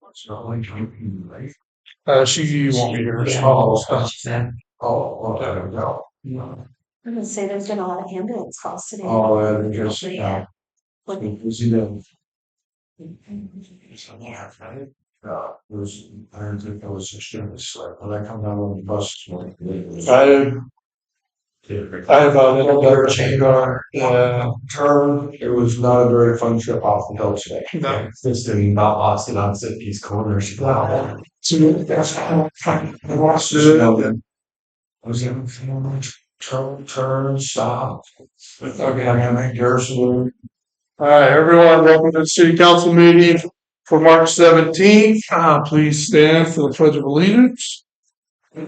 It's not like you, right? She won't be here. Oh, there we go. I'm gonna say there's been a lot of ambulance calls today. Oh, and just, Like, you see them. There's, I don't think there was a student, like, when I come down on the bus. I I have another change on. Yeah. Turn, it was not a very fun trip off the hill today. No. This didn't not lost it on City Corners. So that's fine. I watched Just know it. that I was gonna turn, stop. Okay, I'm gonna make Garrison. All right, everyone, welcome to the city council meeting for March 17th. Please stand for the pledge of allegiance. I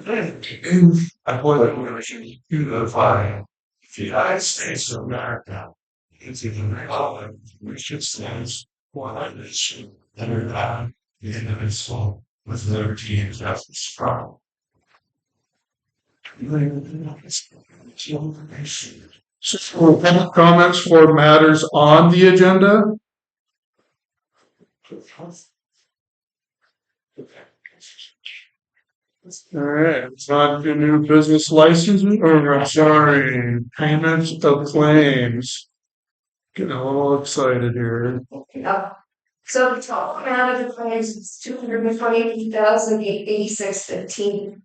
pledge allegiance to the flag of the United States of America, and to the republic which it stands one nation under God, indivisible, with liberty and justice for all. So, public comments for matters on the agenda. All right, it's on to new business licenses, or sorry, payments of claims. Getting a little excited here. yeah. So the total amount of the claims is 228,886.15.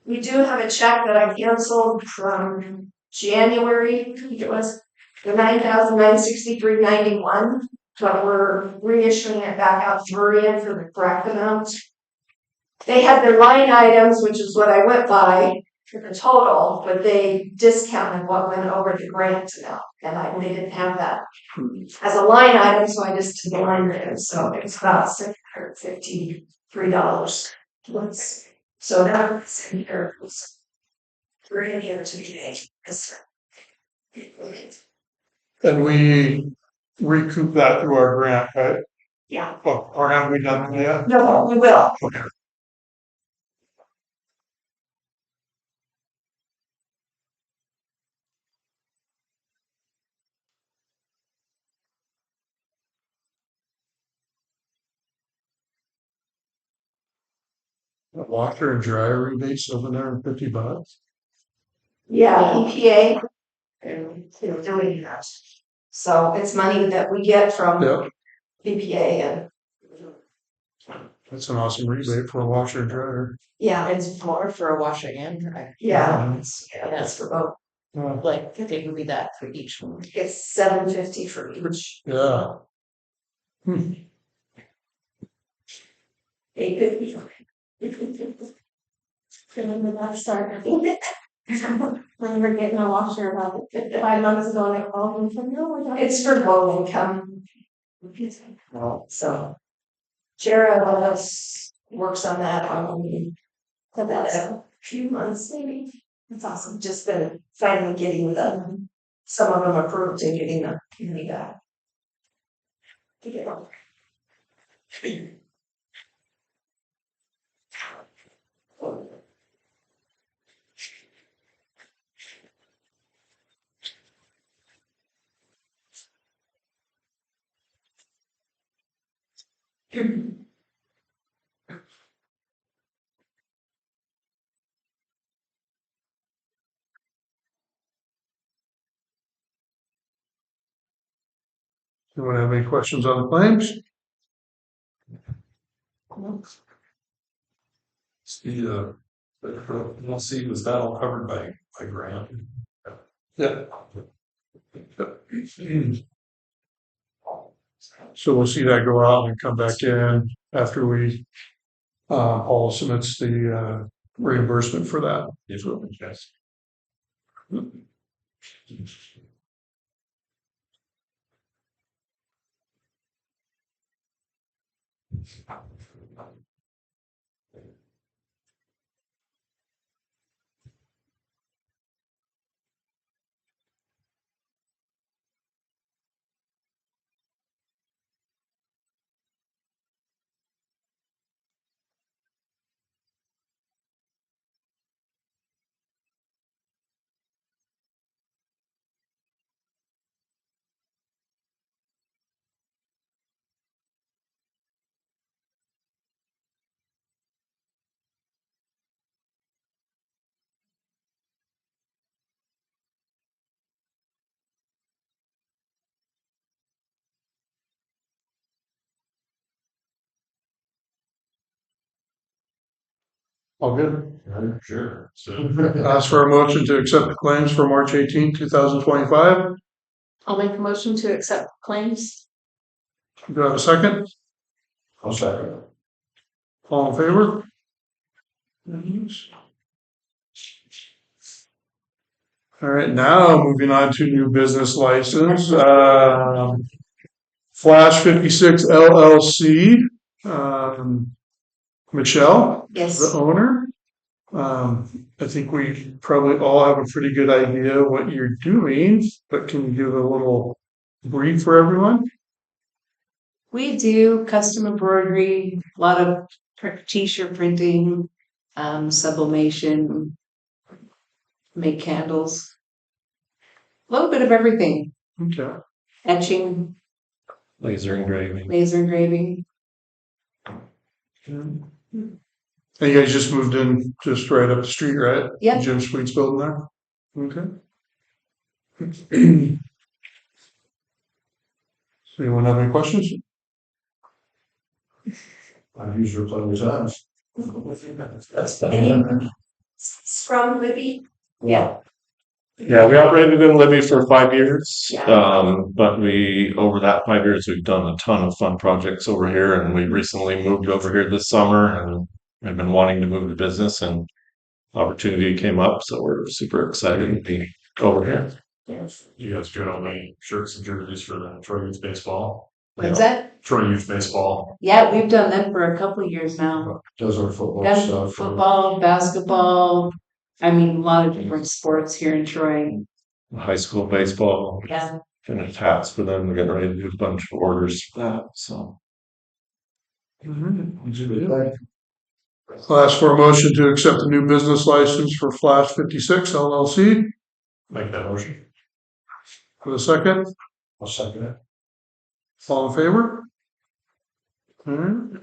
We do have a check that I canceled from January, I think it was the 9,963.91, but we're reissuing it back out to Maria for the correct amount. They had their line items, which is what I went by for the total, but they discounted what went over the grant amount, and they didn't have that as a line item, so I just did the line item, so it's about $653. So that's in here. We're in here today. And we recoup that through our grant, right? Yeah. Or have we done that yet? No, we will. Okay. Washer and dryer rebates $750. Yeah, EPA. And they're doing that. So it's money that we get from Yep, EPA and that's an awesome rebate for a washer and dryer. yeah, It's more for a washer and dryer. yeah, that's for both. Like, it would be that for each one. It's $750 for each. Yeah. $850. Remember that start? Remember getting a washer about 5 months ago and I called and said, no, we're not. It's for low income. So Jared works on that about a few months maybe. That's awesome. Just been finally getting some of them approved and getting the money back. To get on. Anyone have any questions on the claims? We'll see, was that all covered by grant? Yeah. So we'll see that go out and come back in after we, Paul submits the, reimbursement for that. Yes. All good. Sure. So, Ask for a motion to accept the claims for March 18, 2025. I'll make a motion to accept claims. Do I have a second? I'll second. All in favor? All right, now moving on to new business license. Flash 56 LLC. Michelle, Yes. the owner. I think we probably all have a pretty good idea what you're doing, but can you give a little brief for everyone? We do custom embroidery, a lot of t-shirt printing, sublimation, make candles. A little bit of everything. Okay. Etching, Laser engraving. laser engraving. And you guys just moved in just right up the street, right? Yep. Jim Sweet's building there? Okay. So anyone have any questions? I've used her plenty of times. From Libby? Yeah. Yeah, we operated in Libby for 5 years. Yeah. But over that 5 years, we've done a ton of fun projects over here, and we recently moved over here this summer, and we've been wanting to move the business, and opportunity came up, so we're super excited to be over here. You guys good on the shirts and jerseys for the Troy Youth Baseball? What's that? Troy Youth Baseball Yeah, we've done that for a couple of years now. does our football Done stuff. football, basketball. I mean, a lot of different sports here in Troy. High school baseball, Yeah. finished hats for them. We're getting ready to do a bunch of orders for that. So I'll ask for a motion to accept the new business license for Flash 56 LLC. Make that motion. For a second, I'll second it. all in favor? Alright.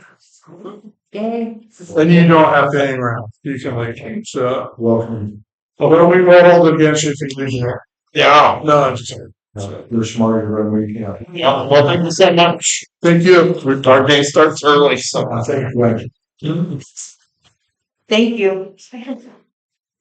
Yay. And you don't have to hang around. You can leave. So, Welcome. well, we won't hold it against you if you leave here. yeah, No, I'm just kidding. You're smarter than we can. well, thank you so much. Thank you. Our day starts early, so Thank you. Thank you.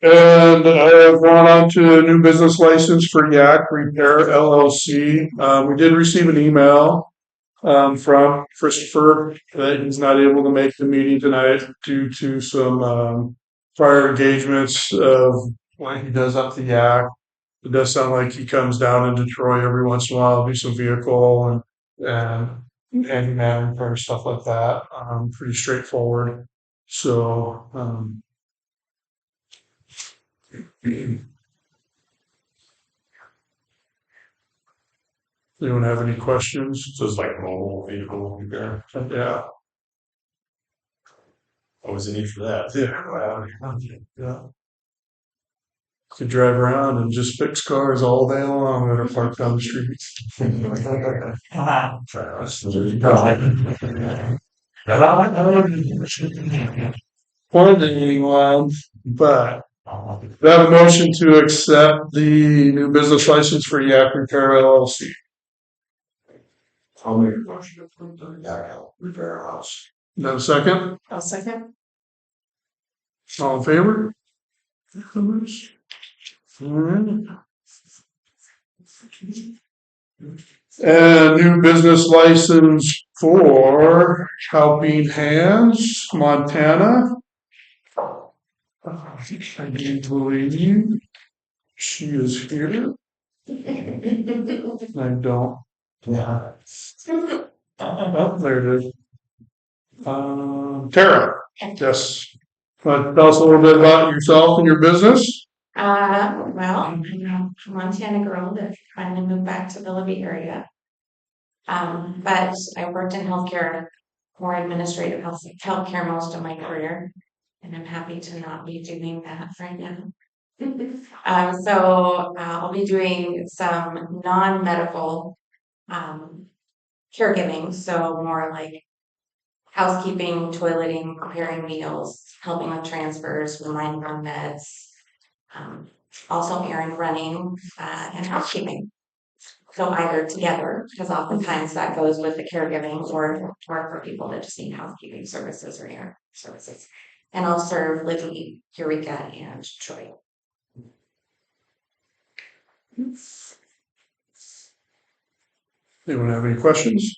And going on to a new business license for Yak Repair LLC. We did receive an email from Christopher that he's not able to make the meeting tonight due to some prior engagements of what he does up the Yak. It does sound like he comes down into Troy every once in a while, do some vehicle and handyman repair, stuff like that. Pretty straightforward. So anyone have any questions? So it's like mobile vehicle repair. Yeah. Always a need for that. Yeah. Could drive around and just fix cars all day long that are parked down the street. Wanted anyone, but we have a motion to accept the new business license for Yak Repair LLC. I'll make a motion to approve the Yak Repair House. No second? I'll second. All in favor? Alright. And new business license for Helping Hands, Montana. I do believe she is here. I don't. Yeah. Oh, there it is. Tara, yes. Tell us a little bit about yourself and your business. Well, I'm a Montana girl that finally moved back to the Libby area. But I worked in healthcare, more administrative healthcare most of my career, and I'm happy to not be doing that right now. So I'll be doing some non-medical caregiving, so more like housekeeping, toileting, preparing meals, helping with transfers, reminding on meds, also errand running and housekeeping. So either together, because oftentimes that goes with the caregiving, or for people that just need housekeeping services or errand services. and I'll serve Libby, Eureka, and Troy. Anyone have any questions?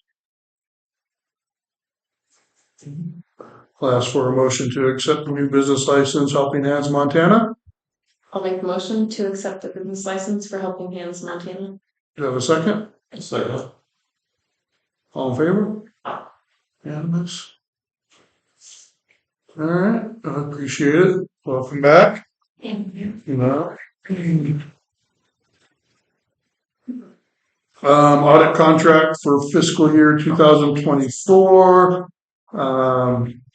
I'll ask for a motion to accept the new business license, Helping Hands Montana. I'll make a motion to accept the business license for Helping Hands Montana. Do you have a second? Second. All in favor? Unanimous. All right, I appreciate it. Welcome back. You know. Audit contract for fiscal year 2024.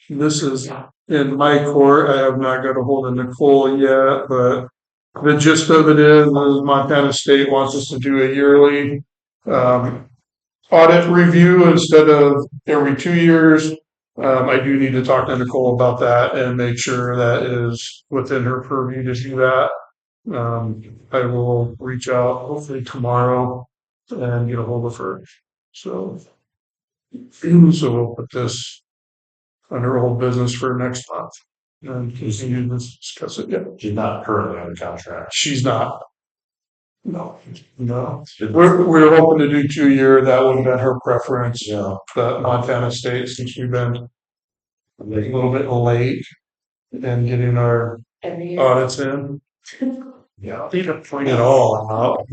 This is in my court. I have not got a hold of Nicole yet, but the gist of it is Montana State wants us to do a yearly audit review instead of every 2 years. I do need to talk to Nicole about that and make sure that is within her purview to do that. I will reach out hopefully tomorrow and get a hold of her. So we'll put this under old business for next month and continue to discuss it. Yeah, She's not currently on the contract. she's not. No. We're hoping to do 2 year. That would have been her preference. Yeah. But Montana State, since we've been a little bit late in getting our Every year. audits in. Yeah. Need to point it all out.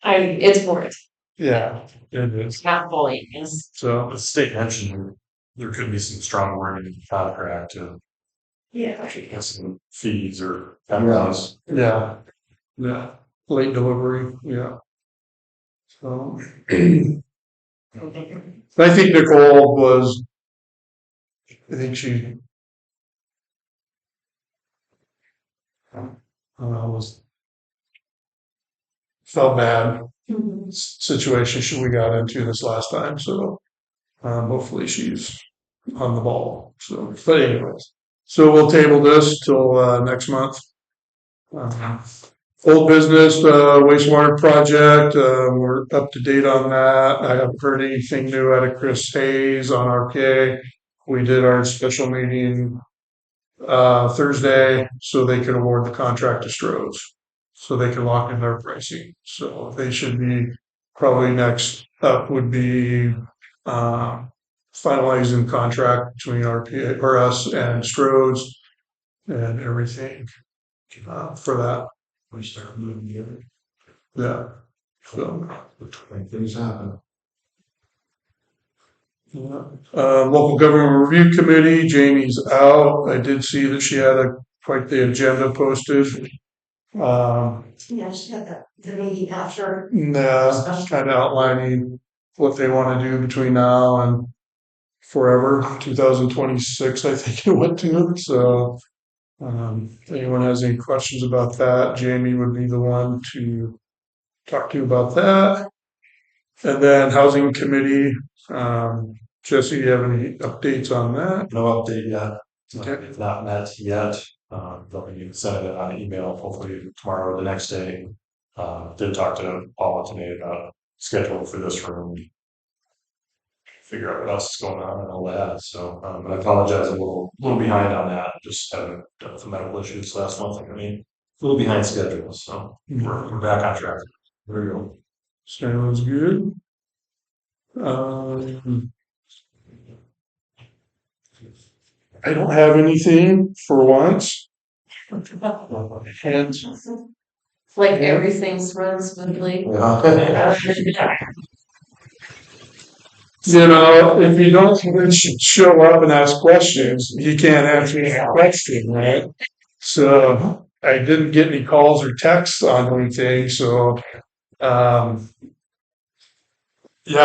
It's worth it. Yeah, it is. Not fully, yes. So, The state mentioned there could be some strong wording in the contract to get some fees or penalties. yeah. Late delivery, yeah. So. I think Nicole was, I think she. Was. Felt bad situation we got into this last time, so hopefully she's on the ball. So, but anyways, so we'll table this till next month. Old business wastewater project, we're up to date on that. I haven't heard anything new out of Chris Hayes on RPA. We did our special meeting Thursday, so they can award the contract to Strohs. So they can lock in their pricing. So they should be probably next up would be finalizing contract between RPA or us and Strohs and everything for that. We start moving together. Yeah. So Like things happen. local government review committee, Jamie's out. I did see that she had quite the agenda posted. Yeah, she had the meeting after. Kind of outlining what they want to do between now and forever, 2026, I think it went to. So, if anyone has any questions about that, Jamie would be the one to talk to about that. And then housing committee, Jesse, do you have any updates on that? No update yet. Okay. It's not met yet. They'll be sending it on email hopefully tomorrow or the next day. Did talk to Paula today about schedule for this room. Figure out what else is going on and all that. So, but I apologize, I'm a little behind on that. Just having dealt with the medical issues last month. I mean, a little behind schedule. So we're back on track. There we go. Sounds good. I don't have anything for once. And Like everything's run smoothly. you know, if you don't show up and ask questions, you can't answer any question, right? So I didn't get any calls or texts on anything, so yeah,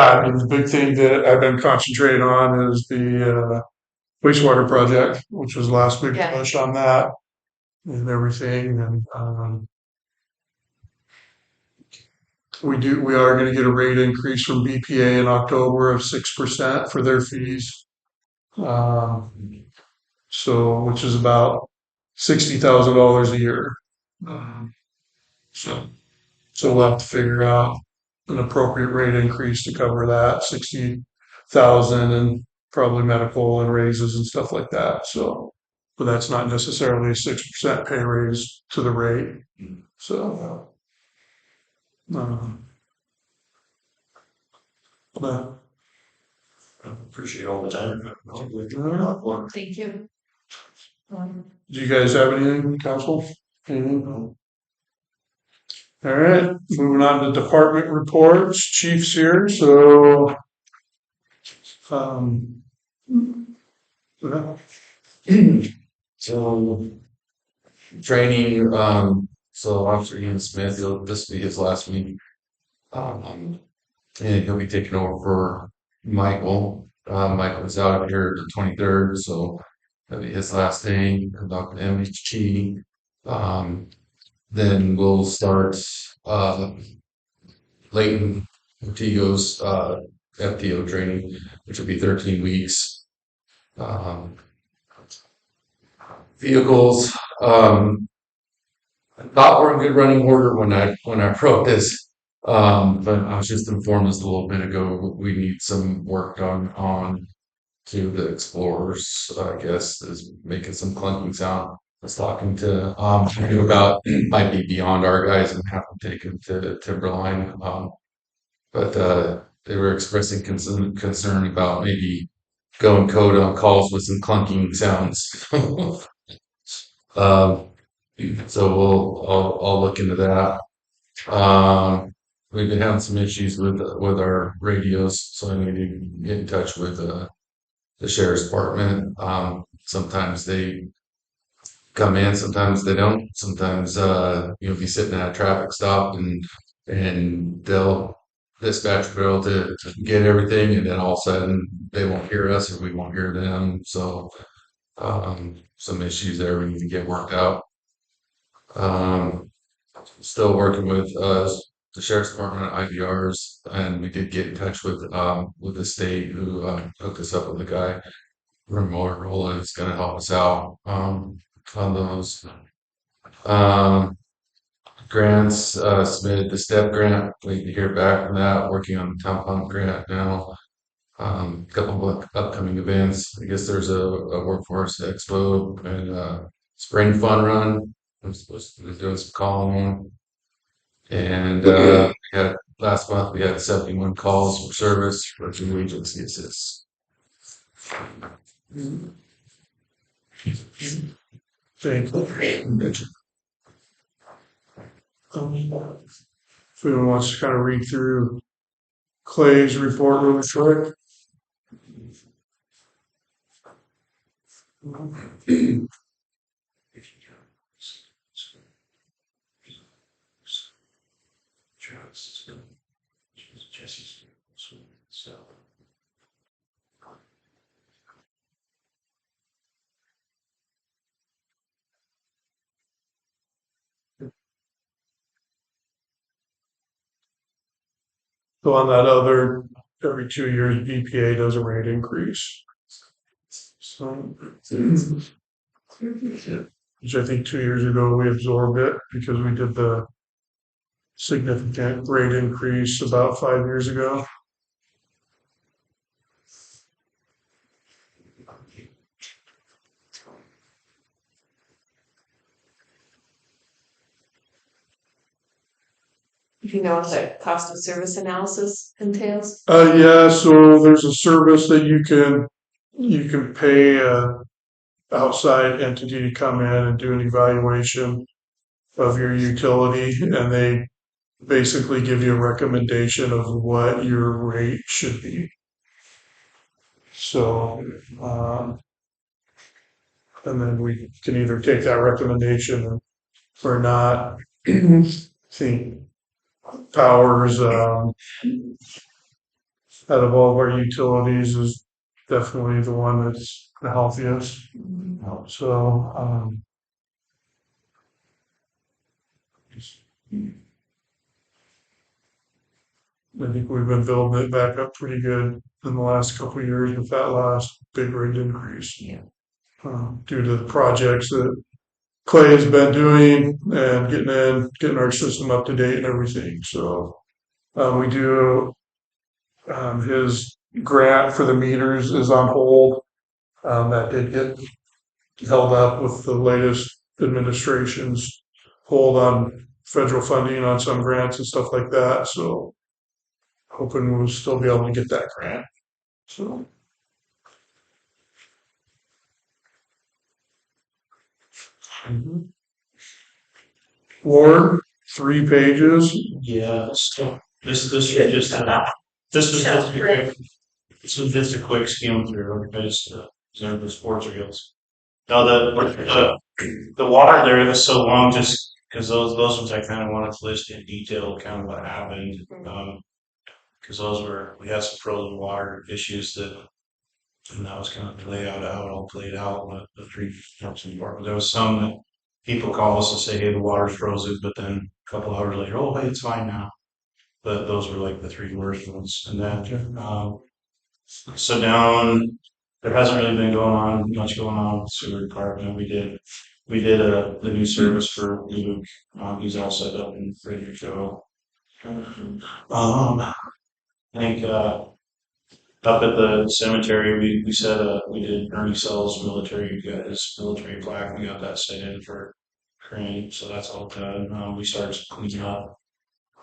I mean the big thing that I've been concentrating on is the wastewater project, which was last big Yeah. push on that and everything, and we are going to get a rate increase from BPA in October of 6% for their fees. So which is about $60,000 a year. So we'll have to figure out an appropriate rate increase to cover that 60,000 and probably medical and raises and stuff like that, so. But that's not necessarily a 6% pay raise to the rate, so. But, Appreciate all the time. Thank you. do you guys have anything, council? Anything? All right, moving on to department reports, chief's here, so. Yeah. So training, so Officer Ian Smith, this will be his last week. And he'll be taking over for Michael. Michael was out here the 23rd, so that'll be his last day, conducting MHG. Then we'll start Leighton Tigo's FTO training, which will be 13 weeks. Vehicles, I thought we're in good running order when I wrote this. But I was just informed just a little bit ago, we need some work done on to the Explorers, I guess, is making some clunking sound. I was talking to Drew about might be beyond our guys and have them taken to Timberline. But they were expressing concern about maybe going code on calls with some clunking sounds. So I'll look into that. We've been having some issues with our radios, so I need to get in touch with the sheriff's department. Sometimes they come in, sometimes they don't. Sometimes you'll be sitting at a traffic stop and they'll dispatch will be able to get everything, and then all of a sudden they won't hear us or we won't hear them. So some issues there we need to get worked out. Still working with the sheriff's department at IVRs, and we did get in touch with the state who hooked us up with a guy from Motorola who's going to help us out on those. Grants submitted the STEP grant, waiting to hear back from that. Working on the town pump grant now. Couple of upcoming events. I guess there's a workforce expo and spring fun run. I'm supposed to be doing some calling on. And we had last month we had 71 calls for service for 2 agency assists. Thank you. If anyone wants to kind of read through Clay's report really short. So on that other, every 2 years, BPA does a rate increase. So, which I think 2 years ago we absorbed it because we did the significant rate increase about 5 years ago. Do you know what the cost of service analysis entails? Yeah, so there's a service that you can pay a outside entity to come in and do an evaluation of your utility, and they basically give you a recommendation of what your rate should be. So, and then we can either take that recommendation or not. I think Powers, out of all of our utilities, is definitely the one that's the healthiest. So, I think we've been building it back up pretty good in the last couple of years with that last big rate increase. Yeah. Due to the projects that Clay has been doing and getting our system up to date and everything. So we do his grant for the meters is on hold. That did get held up with the latest administration's hold on federal funding on some grants and stuff like that, so hoping we'll still be able to get that grant, so. Ward, 3 pages. Yeah, so this was just this was just a quick, this was just a quick skim through. I just observed the sports reels. No, the water there was so long, just because those ones I kind of wanted to list in detail, kind of what happened. Because we had some frozen water issues and that was kind of the layout how it all played out. The 3 jumps in part. There was some that people call us and say, "Hey, the water's frozen," but then a couple hours later, "Oh, hey, it's fine now." But those were like the 3 worst ones. And then so down, there hasn't really been much going on with the sewer department. We did the new service for Luke. He's all set up and ready to go. I think up at the cemetery, we said we did Ernie Sells military. We got his military plaque. We got that set in for crane, so that's all done. We started cleaning up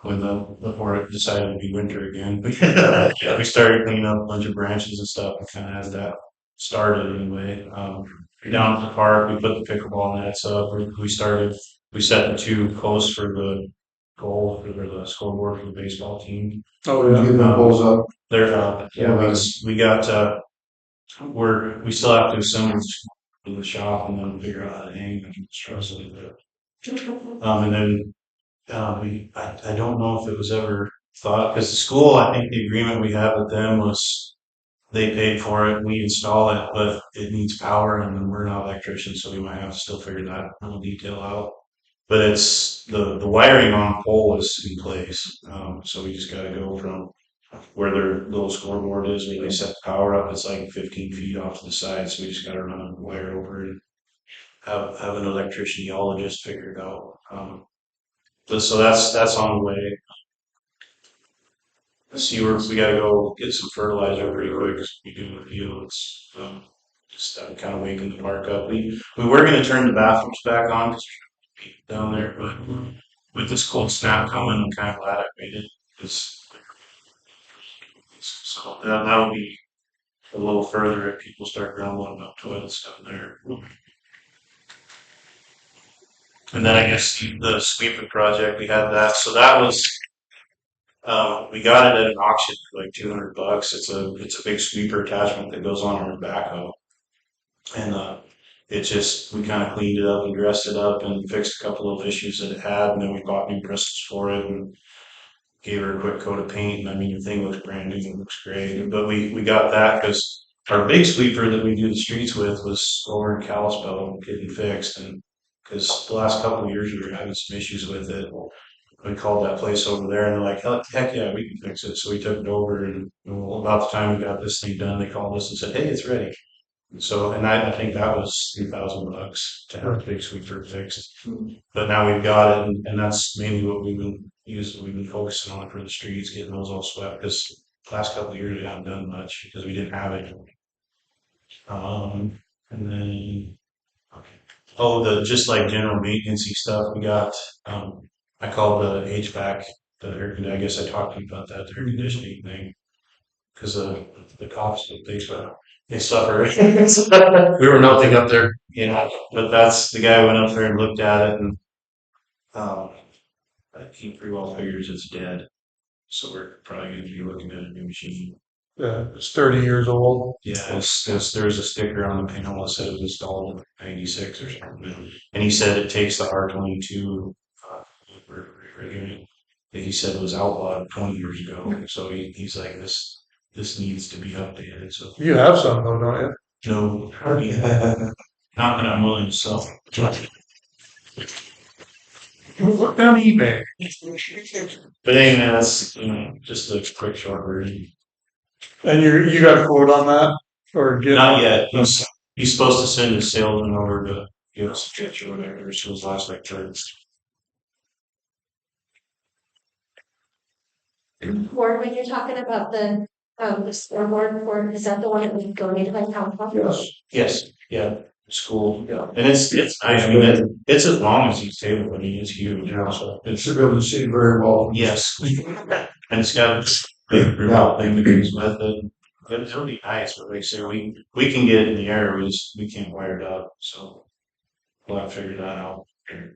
when before it decided to be winter again. Yeah, we started cleaning up a bunch of branches and stuff. And kind of had that started anyway. Down at the park, we put the pickleball nets up. We set the 2 posts for the goal for the scoreboard for the baseball team. Oh, yeah. Get them poles up. They're yeah, we got we still have to assemble in the shop and then figure out how to hang them. And then I don't know if it was ever thought because the school, I think the agreement we had with them was they paid for it, we install it, but it needs power and we're not electricians, so we might have to still figure that little detail out. But it's the wiring on the pole is in place, so we just got to go from where their little scoreboard is, where they set the power up. It's like 15 feet off to the side, so we just got to run a wire over and have an electrician geologist figure it out. So that's on the way. See where we got to go get some fertilizer pretty quick. 'Cause we do in the fields. Just kind of waking the park up. We were going to turn the bathrooms back on because there's people down there, but with this cold snap coming, I'm kind of glad I waited. So that'll be a little further if people start grumbling about toilets down there. And then I guess the sweeper project, we had that. So that was, we got it at an auction for like $200. It's a big sweeper attachment that goes on our backhoe. And we kind of cleaned it up and dressed it up and fixed a couple of issues that it had. And then we bought new bristles for it and gave her a quick coat of paint. And I mean, the thing looks brand new and looks great. But we got that because our big sweeper that we do the streets with was over in Kalispell getting fixed. And because the last couple of years we were having some issues with it. We called that place over there and they're like, heck yeah, we can fix it. So we took it over and about the time we got this thing done, they called us and said, hey, it's ready. So, and I think that was $3,000 to have the big sweeper fixed. But now we've got it and that's mainly what we've been focusing on for the streets, getting those all swept because the last couple of years we haven't done much because we didn't have it. And then, just like general maintenance stuff, we got, I called the HVAC, I guess I talked to you about that, the air conditioning thing. Because the cops, they suffer. We were nothing up there. But that's the guy went up there and looked at it and he pretty well figures it's dead. So we're probably going to be looking at a new machine. Yeah, it's 30 years old. Yeah, there's a sticker on the panel that said it was installed in '96 or something. And he said it takes the R22 unit that he said was outlawed 20 years ago. So he's like, this needs to be updated. So You have some though, don't you? no, not that I'm willing to sell. Look down eBay. But anyway, that's just a quick short version. And you got a quote on that? Or get Not yet. He's supposed to send his salesman over to give us a pitch or whatever. So his last lecture. Ward, when you're talking about the The scoreboard for, is that the one that we donated like town hall? Yes. Yes, yeah, school, yeah, and it's nice, I mean, it's as long as each table, I mean, it's huge, so It it's, should be able to see very well. yes. And it's got a big remote thing that goes with it, it'll be nice, but like I say, we can get it in the air, we can't wire it up, so. We'll have to figure that out. And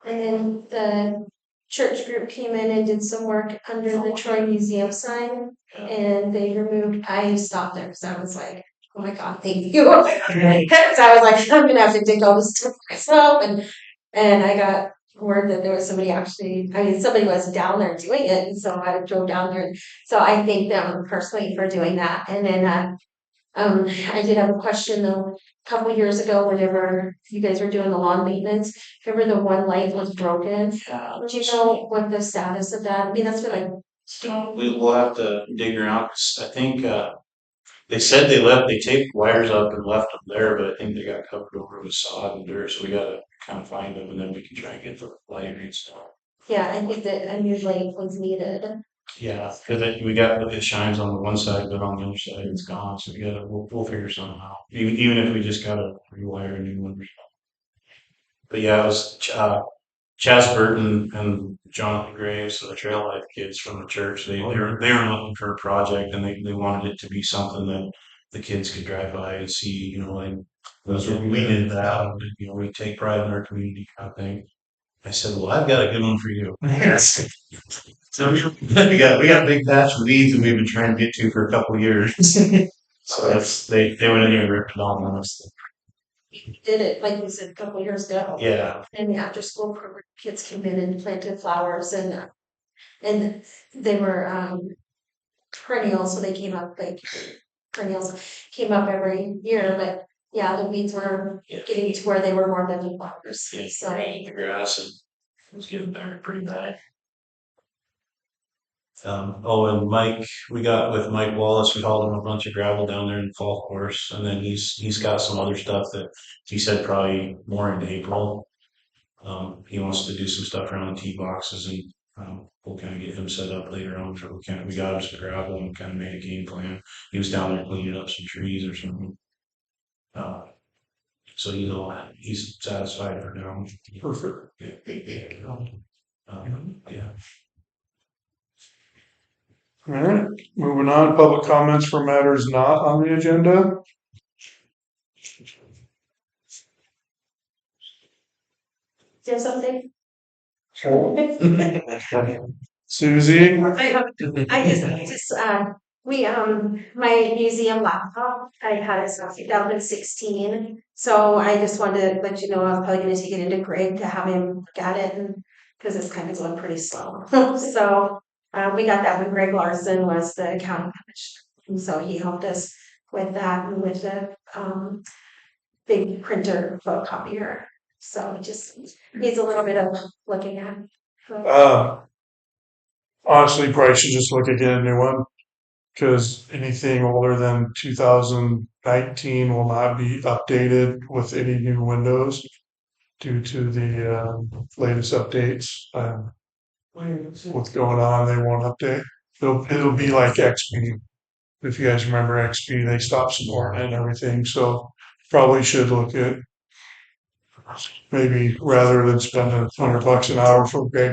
then the church group came in and did some work under the Troy Museum sign. And they removed, I stopped there because I was like, oh my God, thank you. Because I was like, I'm gonna have to dig all this stuff myself. And I got word that there was somebody actually, I mean, somebody was down there doing it. And so I drove down there. So I thank them personally for doing that. And then I did have a question though, a couple years ago, whenever you guys were doing the lawn maintenance, remember the one light was broken? Do you know what the status of that? I mean, that's been like, We'll have to dig around, 'cause I think, they said they taped wires up and left them there, but I think they got covered over with sod and dirt, so we gotta kind of find them and then we can try and get the light installed. yeah, I think that a new light was needed. Yeah, cause it shines on the one side, but on the other side it's gone, so we'll figure something out. Even if we just gotta rewire a new one. But yeah, it was, Chaz Burton and Jonathan Graves, so the Trail Life kids from the church, they were looking for a project and they wanted it to be something that the kids could drive by and see, you know, like, we did that, you know, we take pride in our community kind of thing. I said, well, I've got a good one for you. Yes. So we got a big patch of weeds and we've been trying to get to for a couple of years. So they went in there and ripped it all on us. We did it, like you said, a couple years ago. Yeah, And the after school program, kids came in and planted flowers and they were perennials, so they came up like perennials came up every year, but yeah, the weeds were yeah. getting to where they were more than the flowers. Yeah, So the grass and it was getting buried pretty bad. And Mike, we got with Mike Wallace, we hauled him a bunch of gravel down there in the fall course, and then he's got some other stuff that he said probably more into April. He wants to do some stuff around the tee boxes and we'll kind of get him set up later on. So we got him some gravel and kind of made a game plan. He was down there cleaning up some trees or something. So he's satisfied for now. Perfect. Yeah. All right, moving on, public comments for matters not on the agenda. do you have something? Susie? I just my museum laptop, I had it since 2016. So I just wanted to let you know I'm probably gonna take it into Greg to have him look at it and because it's kind of going pretty slow. So we got that when Greg Larson was the county commissioner. And so he helped us with that and with the big printer photocopier. So it just needs a little bit of looking at. So, Honestly, probably should just look at getting a new one. Cause anything older than 2019 will not be updated with any new Windows due to the latest updates. What's going on, they won't update. It'll be like XP. If you guys remember XP, they stopped supporting it and everything, so probably should look at maybe rather than spending $100 an hour for big.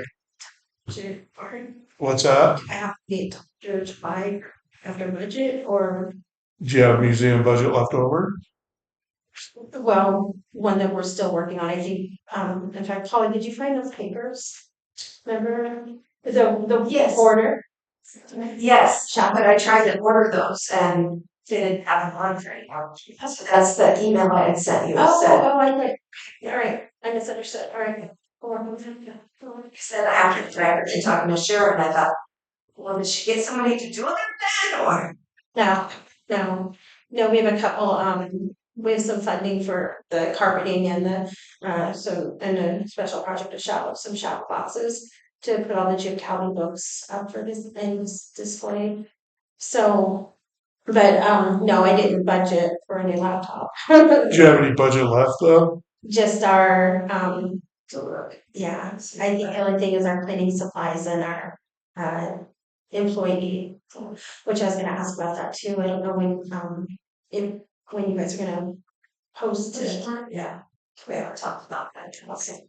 What's that? I have to get to buy after budget or Do you have museum budget left over? well, one that we're still working on. I think in fact, Polly, did you find those papers? Remember the Yes. order? Yes, but I tried to order those and didn't have them on for anymore. That's the email I had sent you. I think. All right, I misunderstood. All right. Said after talking to Sharon, I thought, well, did she get somebody to do it then, or? No, we have a couple, we have some funding for the carpeting and and a special project to some shadow boxes to put all the Jim Calvin books up for this things display. So, but no, I didn't budget for a new laptop. Do you have any budget left though? Just our yeah, I think the only thing is our cleaning supplies and our employee, which I was gonna ask about that too. I don't know when you guys are gonna post it. Yeah, we haven't talked about that. Okay.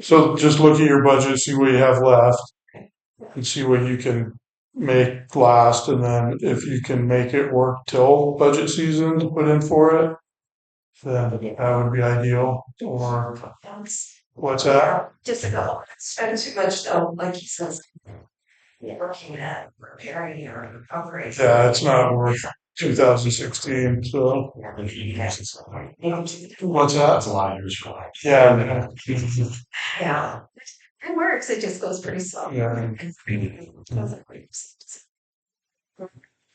So just look at your budget, see what you have left, and see what you can make last, and then if you can make it work till budget season to put in for it, then that would be ideal. Or what's that? Just a couple. Spend too much though, like he says. Working at repairing or recovering. Yeah, it's not worth 2016. So what's that? That's a lot of years for life. Yeah. Yeah. It works, it just goes pretty slow. Yeah.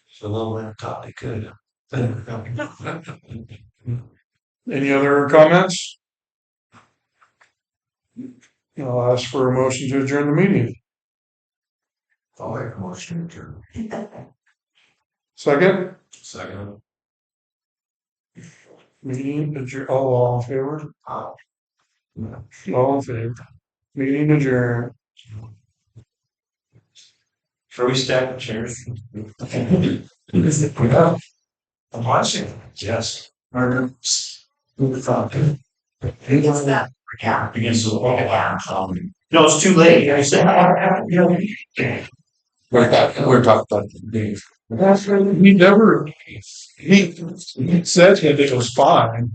So low end thought they could. Any other comments? I'll ask for a motion to adjourn the meeting. I'll make a motion to. Second, Second. meeting adjourn. All in favor? All in favor. Meeting adjourned. Shall we stack the chairs? I'm watching. Yes. Murder. It's that. Yeah. Against the wall. Yeah. No, it's too late. I said. We're talking about the He never, he said that it was fine.